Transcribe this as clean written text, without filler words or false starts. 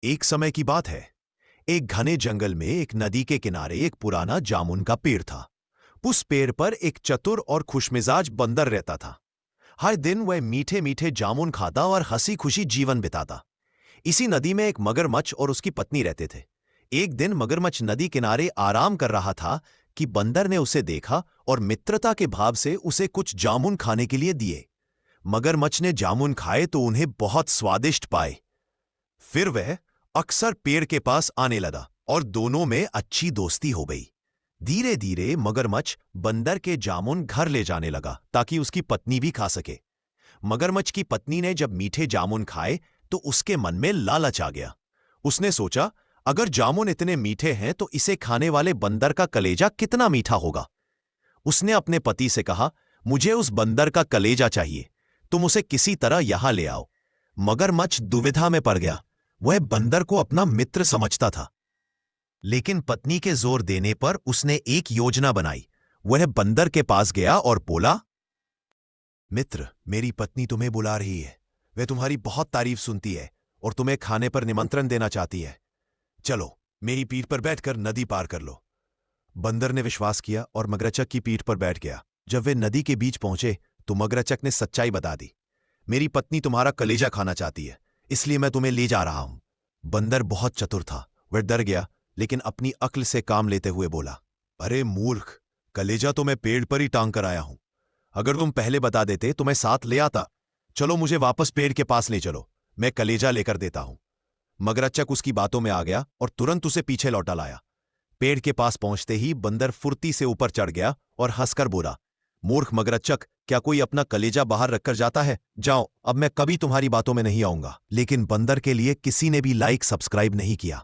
एक समय की बात है। एक घने जंगल में एक नदी के किनारे एक पुराना जामुन का पेड़ था। उस पेड़ पर एक चतुर और खुशमिजाज बंदर रहता था। हर दिन वह मीठे मीठे जामुन खाता और हंसी खुशी जीवन बिताता। इसी नदी में एक मगरमच्छ और उसकी पत्नी रहते थे। एक दिन मगरमच्छ नदी किनारे आराम कर रहा था कि बंदर ने उसे देखा और मित्रता के भाव से उसे कुछ जामुन खाने के लिए दिए। मगरमच्छ ने जामुन खाए तो उन्हें बहुत स्वादिष्ट पाए। फिर वह अक्सर पेड़ के पास आने लगा और दोनों में अच्छी दोस्ती हो गई। धीरे धीरे मगरमच्छ बंदर के जामुन घर ले जाने लगा ताकि उसकी पत्नी भी खा सके। मगरमच्छ की पत्नी ने जब मीठे जामुन खाए तो उसके मन में लालच आ गया। उसने सोचा, अगर जामुन इतने मीठे हैं तो इसे खाने वाले बंदर का कलेजा कितना मीठा होगा। उसने अपने पति से कहा, मुझे उस बंदर का कलेजा चाहिए, तुम उसे किसी तरह यहां ले आओ। मगरमच्छ दुविधा में पड़ गया। वह बंदर को अपना मित्र समझता था, लेकिन पत्नी के जोर देने पर उसने एक योजना बनाई। वह बंदर के पास गया और बोला, मित्र, मेरी पत्नी तुम्हें बुला रही है। वह तुम्हारी बहुत तारीफ सुनती है और तुम्हें खाने पर निमंत्रण देना चाहती है। चलो, मेरी पीठ पर बैठकर नदी पार कर लो। बंदर ने विश्वास किया और मगरचक की पीठ पर बैठ गया। जब वे नदी के बीच पहुंचे तो मगरचक ने सच्चाई बता दी। मेरी पत्नी तुम्हारा कलेजा खाना चाहती है, इसलिए मैं तुम्हें ले जा रहा हूं। बंदर बहुत चतुर था। वह डर गया, लेकिन अपनी अक्ल से काम लेते हुए बोला, अरे मूर्ख, कलेजा तो मैं पेड़ पर ही टांग कर आया हूं। अगर तुम पहले बता देते तो मैं साथ ले आता। चलो, मुझे वापस पेड़ के पास ले चलो, मैं कलेजा लेकर देता हूं। मगरचक उसकी बातों में आ गया और तुरंत उसे पीछे लौटा लाया। पेड़ के पास पहुंचते ही बंदर फुर्ती से ऊपर चढ़ गया और हंसकर बोला, मूर्ख मगरचक, क्या कोई अपना कलेजा बाहर रखकर जाता है? जाओ, अब मैं कभी तुम्हारी बातों में नहीं आऊंगा। लेकिन बंदर के लिए किसी ने भी लाइक सब्सक्राइब नहीं किया।